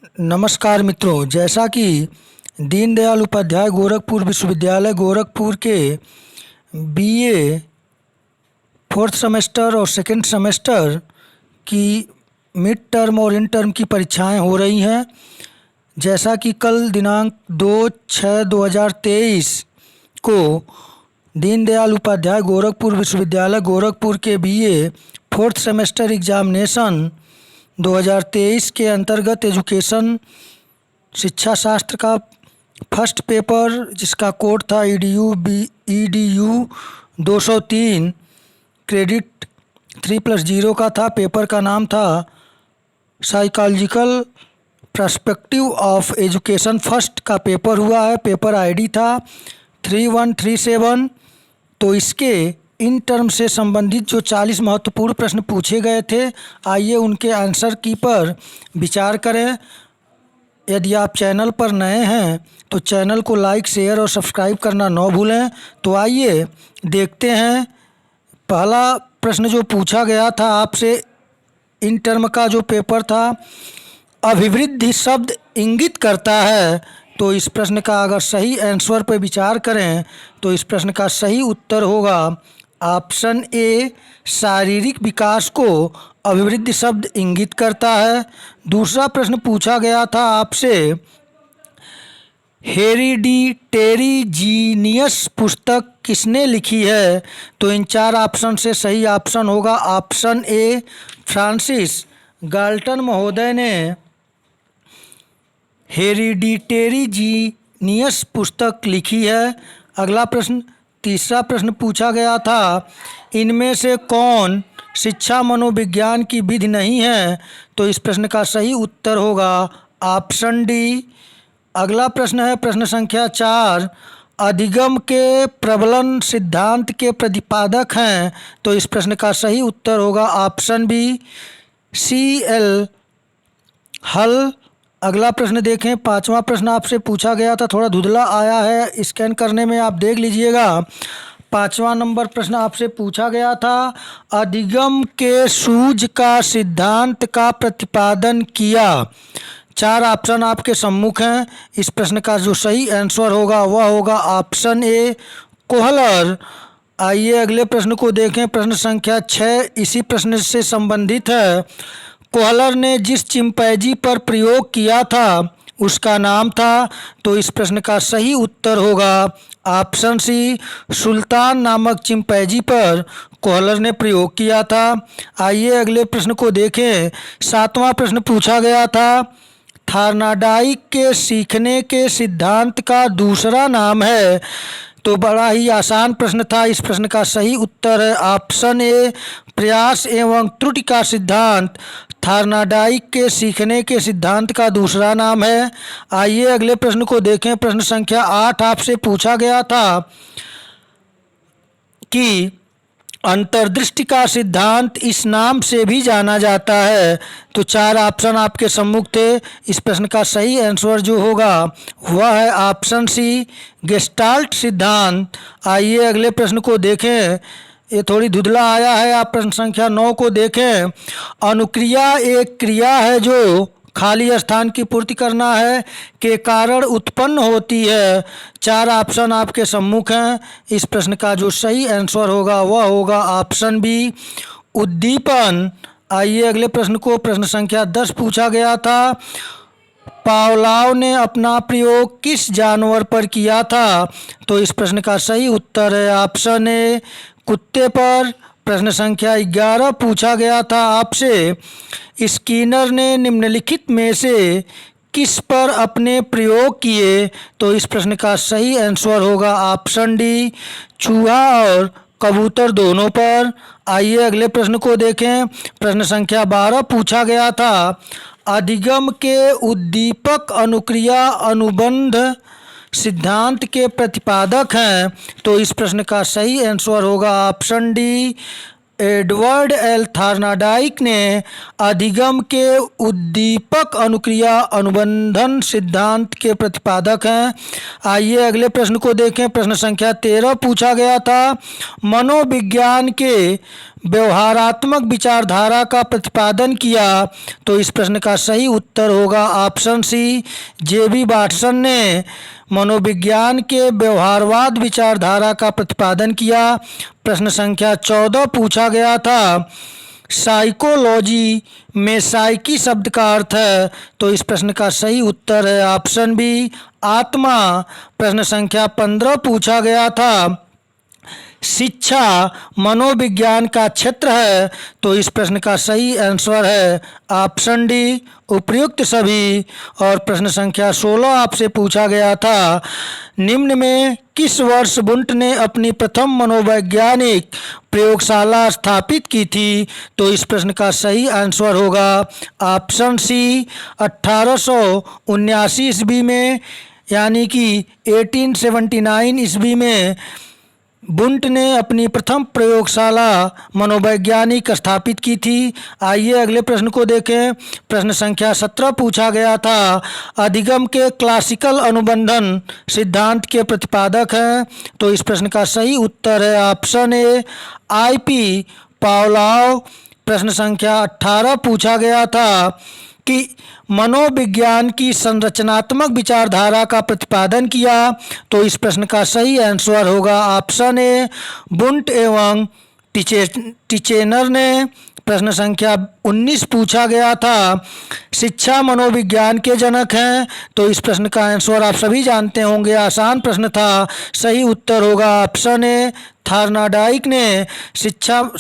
नमस्कार मित्रों, जैसा कि दीनदयाल उपाध्याय गोरखपुर विश्वविद्यालय गोरखपुर के बीए फोर्थ सेमेस्टर और सेकंड सेमेस्टर की मिड टर्म और इन टर्म की परीक्षाएं हो रही हैं। जैसा कि कल दिनांक 2/6/2023 को दीनदयाल उपाध्याय गोरखपुर विश्वविद्यालय गोरखपुर के बीए फोर्थ सेमेस्टर एग्जामिनेशन 2023 के अंतर्गत एजुकेशन शिक्षा शास्त्र का फर्स्ट पेपर, जिसका कोड था EDU 203, क्रेडिट 3+0 का था। पेपर का नाम था psychological perspective of education. First का पेपर हुआ है। पेपर आईडी था 3137। तो इसके इन टर्म से संबंधित जो 40 महत्वपूर्ण प्रश्न पूछे गए थे, आइए उनके आंसर की पर विचार करें। यदि आप चैनल पर नए हैं तो चैनल को लाइक, शेयर और सब्सक्राइब करना न भूलें। तो आइए देखते हैं। पहला प्रश्न जो पूछा गया था आपसे, इन टर्म का जो पेपर था, अभिवृद्धि शब्द इंगित करता है। तो इस प्रश्न का अगर सही आंसर पर विचार करें तो इस प्रश्न का सही उत्तर होगा ऑप्शन ए, शारीरिक विकास को अभिवृद्धि शब्द इंगित करता है। दूसरा प्रश्न पूछा गया था आपसे, हेरिडिटेरी जीनियस पुस्तक किसने लिखी है। तो इन 4 ऑप्शन से सही ऑप्शन होगा ऑप्शन ए, फ्रांसिस गाल्टन महोदय ने हेरिडिटेरी जीनियस पुस्तक लिखी है। अगला प्रश्न, तीसरा प्रश्न पूछा गया था, इनमें से कौन शिक्षा मनोविज्ञान की विधि नहीं है। तो इस प्रश्न का सही उत्तर होगा ऑप्शन डी। अगला प्रश्न है प्रश्न संख्या 4, अधिगम के प्रबलन सिद्धांत के प्रतिपादक हैं। तो इस प्रश्न का सही उत्तर होगा ऑप्शन बी, CL हल। अगला प्रश्न देखें, 5वां प्रश्न आपसे पूछा गया था, थोड़ा धुंधला आया है, स्कैन करने में आप देख लीजिएगा। 5वां नंबर प्रश्न आपसे पूछा गया था, अधिगम के सूझ का सिद्धांत का प्रतिपादन किया। 4 ऑप्शन आपके सम्मुख हैं। इस प्रश्न का जो सही आंसर होगा वह होगा ऑप्शन ए, कोहलर। आइए अगले प्रश्न को देखें। प्रश्न संख्या 6 इसी प्रश्न से संबंधित है। कोहलर ने जिस चिंपैंजी पर प्रयोग किया था उसका नाम था। तो इस प्रश्न का सही उत्तर होगा ऑप्शन सी, सुल्तान नामक चिंपैंजी पर कोहलर ने प्रयोग किया था। आइए अगले प्रश्न को देखें। 7वां प्रश्न पूछा गया था, थार्नाडाइक के सीखने के सिद्धांत का दूसरा नाम है। तो बड़ा ही आसान प्रश्न था। इस प्रश्न का सही उत्तर है ऑप्शन ए, प्रयास एवं त्रुटि का सिद्धांत थार्नाडाइक के सीखने के सिद्धांत का दूसरा नाम है। आइए अगले प्रश्न को देखें। प्रश्न संख्या 8 आपसे पूछा गया था कि अंतर्दृष्टि का सिद्धांत इस नाम से भी जाना जाता है। तो 4 ऑप्शन आपके सम्मुख थे। इस प्रश्न का सही आंसर जो होगा वह है ऑप्शन सी, गेस्टाल्ट सिद्धांत। आइए अगले प्रश्न को देखें। ये थोड़ी धुंधला आया है, आप प्रश्न संख्या 9 को देखें। अनुक्रिया एक क्रिया है जो खाली स्थान की पूर्ति करना है के कारण उत्पन्न होती है। 4 ऑप्शन आपके सम्मुख हैं। इस प्रश्न का जो सही आंसर होगा वह होगा ऑप्शन बी, उद्दीपन। आइए अगले प्रश्न को, प्रश्न संख्या 10 पूछा गया था, पावलोव ने अपना प्रयोग किस जानवर पर किया था। तो इस प्रश्न का सही उत्तर है ऑप्शन ए, कुत्ते पर। प्रश्न संख्या 11 पूछा गया था आपसे, स्किनर ने निम्नलिखित में से किस पर अपने प्रयोग किए। तो इस प्रश्न का सही आंसर होगा ऑप्शन डी, चूहा और कबूतर दोनों पर। आइए अगले प्रश्न को देखें। प्रश्न संख्या 12 पूछा गया था, अधिगम के उद्दीपक अनुक्रिया अनुबंध सिद्धांत के प्रतिपादक हैं। तो इस प्रश्न का सही आंसर होगा ऑप्शन डी, एडवर्ड एल थार्नाडाइक ने अधिगम के उद्दीपक अनुक्रिया अनुबंधन सिद्धांत के प्रतिपादक हैं। आइए अगले प्रश्न को देखें। प्रश्न संख्या 13 पूछा गया था, मनोविज्ञान के व्यवहारात्मक विचारधारा का प्रतिपादन किया? तो इस प्रश्न का सही उत्तर होगा ऑप्शन सी, जे.बी. वाटसन ने मनोविज्ञान के व्यवहारवाद विचारधारा का प्रतिपादन किया। प्रश्न संख्या 14 पूछा गया था, साइकोलॉजी में साइकी शब्द का अर्थ है? तो इस प्रश्न का सही उत्तर है ऑप्शन बी, आत्मा। प्रश्न संख्या 15 पूछा गया था, शिक्षा मनोविज्ञान का क्षेत्र है? तो इस प्रश्न का सही आंसर है ऑप्शन डी, उपयुक्त सभी। और प्रश्न संख्या 16 आपसे पूछा गया था, निम्न में किस वर्ष वुंट ने अपनी प्रथम मनोवैज्ञानिक प्रयोगशाला स्थापित की थी? तो इस प्रश्न का सही आंसर होगा ऑप्शन सी, 1879 ईस्वी में, यानी कि 1879 ईस्वी में वुंट ने अपनी प्रथम प्रयोगशाला मनोवैज्ञानिक स्थापित की थी। आइए अगले प्रश्न को देखें। प्रश्न संख्या 17 पूछा गया था, अधिगम के क्लासिकल अनुबंधन सिद्धांत के प्रतिपादक हैं? तो इस प्रश्न का सही उत्तर है ऑप्शन ए, आई.पी. पावलोव। प्रश्न संख्या 18 पूछा गया था कि मनोविज्ञान की संरचनात्मक विचारधारा का प्रतिपादन किया? तो इस प्रश्न का सही आंसर होगा ऑप्शन ए, वुंट एवं टिचेनर ने। प्रश्न संख्या 19 पूछा गया था, शिक्षा मनोविज्ञान के जनक हैं? तो इस प्रश्न का आंसर आप सभी जानते होंगे, आसान प्रश्न था। सही उत्तर होगा ऑप्शन ए, थॉर्नडाइक ने।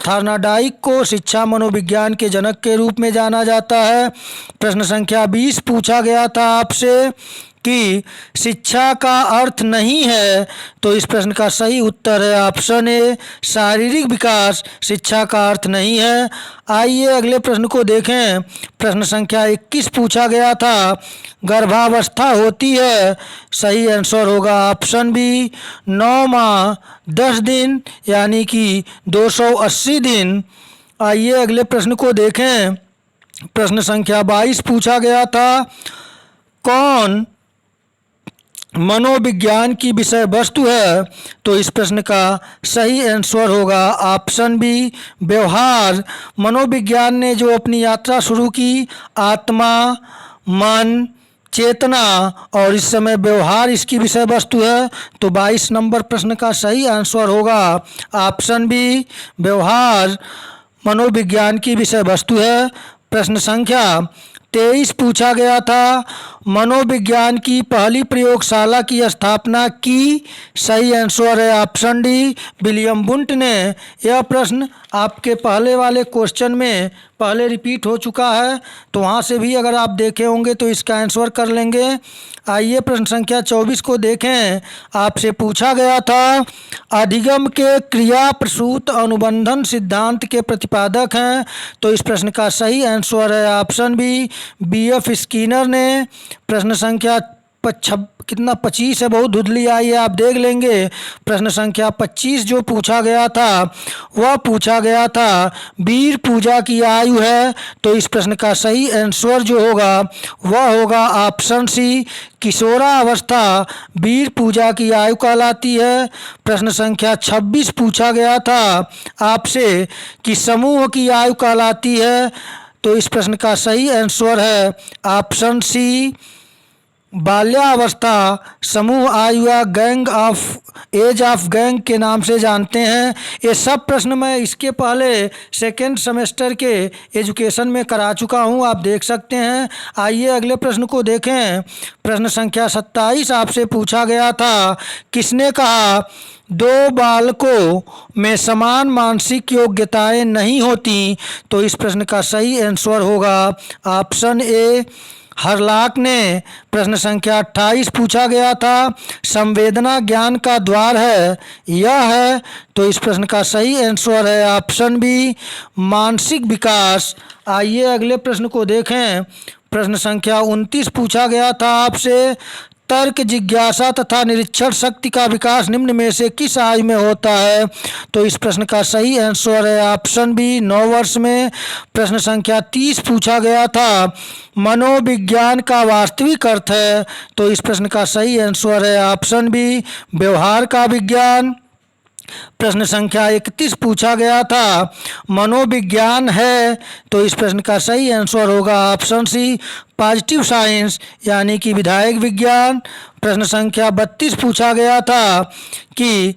थॉर्नडाइक को शिक्षा मनोविज्ञान के जनक के रूप में जाना जाता है। प्रश्न संख्या 20 पूछा गया था आपसे कि शिक्षा का अर्थ नहीं है? तो इस प्रश्न का सही उत्तर है ऑप्शन ए, शारीरिक विकास शिक्षा का अर्थ नहीं है। आइए अगले प्रश्न को देखें। प्रश्न संख्या 21 पूछा गया था, गर्भावस्था होती है? सही आंसर होगा ऑप्शन बी, 9 माह 10 दिन, यानी कि 280 दिन। आइए अगले प्रश्न को देखें। प्रश्न संख्या 22 पूछा गया था, कौन मनोविज्ञान की विषय वस्तु है? तो इस प्रश्न का सही आंसर होगा ऑप्शन बी, व्यवहार। मनोविज्ञान ने जो अपनी यात्रा शुरू की, आत्मा, मन, चेतना और इस समय व्यवहार इसकी विषय वस्तु है। तो 22 नंबर प्रश्न का सही आंसर होगा ऑप्शन बी, व्यवहार मनोविज्ञान की विषय वस्तु है। प्रश्न संख्या 23 पूछा गया था, मनोविज्ञान की पहली प्रयोगशाला की स्थापना की? सही आंसर है ऑप्शन डी, विलियम वुंट ने। यह प्रश्न आपके पहले वाले क्वेश्चन में पहले रिपीट हो चुका है, तो वहाँ से भी अगर आप देखे होंगे तो इसका आंसर कर लेंगे। आइए प्रश्न संख्या 24 को देखें। आपसे पूछा गया था, अधिगम के क्रिया प्रसूत अनुबंधन सिद्धांत के प्रतिपादक हैं? तो इस प्रश्न का सही आंसर है ऑप्शन बी, बी.एफ. स्किनर ने। प्रश्न संख्या 25 है, बहुत धुंधली आई है, आप देख लेंगे। प्रश्न संख्या 25 जो पूछा गया था वह पूछा गया था, वीर पूजा की आयु है? तो इस प्रश्न का सही आंसर जो होगा वह होगा ऑप्शन सी, किशोरावस्था वीर पूजा की आयु कहलाती है। प्रश्न संख्या 26 पूछा गया था आपसे कि समूह की आयु कहलाती है? तो इस प्रश्न का सही आंसर है ऑप्शन सी, बाल्यावस्था समूह आयु या gang of age of gang के नाम से जानते हैं। ये सब प्रश्न मैं इसके पहले सेकेंड सेमेस्टर के एजुकेशन में करा चुका हूँ, आप देख सकते हैं। आइए अगले प्रश्न को देखें। प्रश्न संख्या 27 आपसे पूछा गया था, किसने कहा दो बालकों में समान मानसिक योग्यताएं नहीं होती? तो इस प्रश्न का सही आंसर होगा ऑप्शन ए, हरलॉक ने। प्रश्न संख्या 28 पूछा गया था, संवेदना ज्ञान का द्वार है? यह है? तो इस प्रश्न का सही आंसर है ऑप्शन बी, मानसिक विकास। आइए अगले प्रश्न को देखें। प्रश्न संख्या 29 पूछा गया था आपसे, तर्क, जिज्ञासा तथा निरीक्षण शक्ति का विकास निम्न में से किस आयु में होता है? तो इस प्रश्न का सही आंसर है ऑप्शन बी, 9 वर्ष में। प्रश्न संख्या 30 पूछा गया था, मनोविज्ञान का वास्तविक अर्थ है? तो इस प्रश्न का सही आंसर है ऑप्शन बी, व्यवहार का विज्ञान। प्रश्न संख्या 31 पूछा गया था, मनोविज्ञान है, तो इस प्रश्न का सही आंसर होगा ऑप्शन सी पॉजिटिव साइंस यानी कि विधायक विज्ञान। प्रश्न संख्या 32 पूछा गया था कि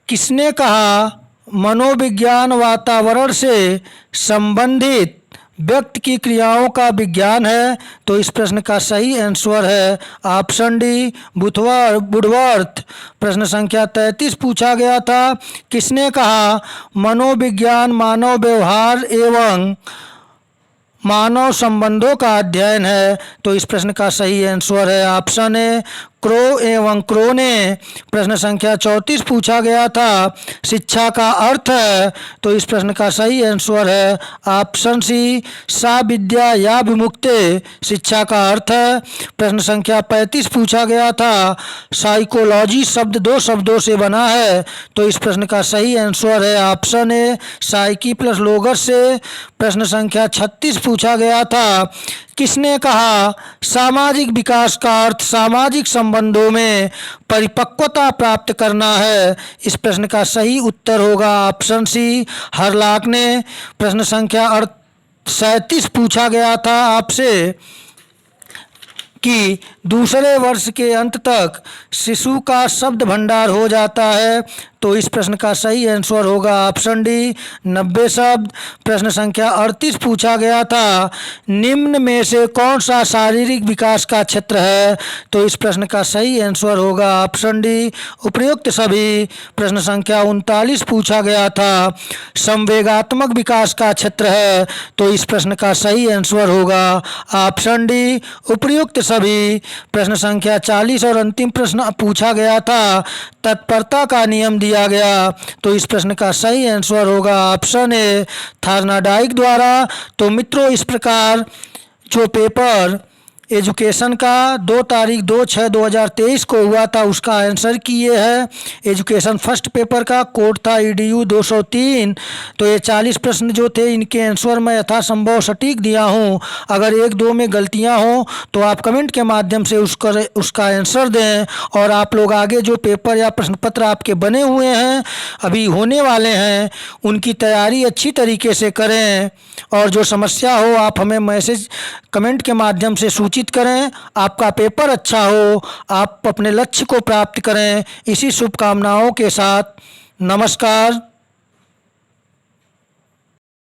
किसने कहा मनोविज्ञान वातावरण से संबंधित व्यक्ति की क्रियाओं का विज्ञान है, तो इस प्रश्न का सही आंसर है ऑप्शन डी वुडवर्थ। प्रश्न संख्या 33 पूछा गया था, किसने कहा मनोविज्ञान मानव व्यवहार एवं मानव संबंधों का अध्ययन है, तो इस प्रश्न का सही आंसर है ऑप्शन ए क्रो एवं क्रो ने। प्रश्न संख्या 34 पूछा गया था, शिक्षा का अर्थ है, तो इस प्रश्न का सही आंसर है ऑप्शन सी सा विद्या या विमुक्ते शिक्षा का अर्थ है। प्रश्न संख्या 35 पूछा गया था, साइकोलॉजी शब्द 2 शब्दों से बना है, तो इस प्रश्न का सही आंसर है ऑप्शन ए साइकी प्लस लोगस से। प्रश्न संख्या 36 पूछा गया था, किसने कहा सामाजिक विकास का अर्थ सामाजिक संबंधों में परिपक्वता प्राप्त करना है, इस प्रश्न का सही उत्तर होगा ऑप्शन सी हरलाक ने। प्रश्न संख्या 37 पूछा गया था आपसे कि दूसरे वर्ष के अंत तक शिशु का शब्द भंडार हो जाता है, तो इस प्रश्न का सही आंसर होगा ऑप्शन डी 90 शब्द। प्रश्न संख्या 38 पूछा गया था, निम्न में से कौन सा शारीरिक विकास का क्षेत्र है, तो इस प्रश्न का सही आंसर होगा ऑप्शन डी उपयुक्त सभी। प्रश्न संख्या 39 पूछा गया था, संवेगात्मक विकास का क्षेत्र है, तो इस प्रश्न का सही आंसर होगा ऑप्शन डी उपयुक्त सभी। प्रश्न संख्या 40 और अंतिम प्रश्न पूछा गया था, तत्परता का नियम दिया गया, तो इस प्रश्न का सही आंसर होगा ऑप्शन ए थार्नाडाइक द्वारा। तो मित्रों, इस प्रकार जो पेपर एजुकेशन का 2 तारीख 2/6/2023 को हुआ था उसका आंसर किए है। एजुकेशन फर्स्ट पेपर का कोड था EDU 203। तो ये 40 प्रश्न जो थे इनके आंसर मैं यथासंभव सटीक दिया हूँ। अगर 1-2 में गलतियाँ हों तो आप कमेंट के माध्यम से उसका आंसर दें, और आप लोग आगे जो पेपर या प्रश्न पत्र आपके बने हुए हैं अभी होने वाले हैं उनकी तैयारी अच्छी तरीके से करें, और जो समस्या हो आप हमें मैसेज कमेंट के माध्यम से सूचित करें। आपका पेपर अच्छा हो, आप अपने लक्ष्य को प्राप्त करें, इसी शुभकामनाओं के साथ नमस्कार।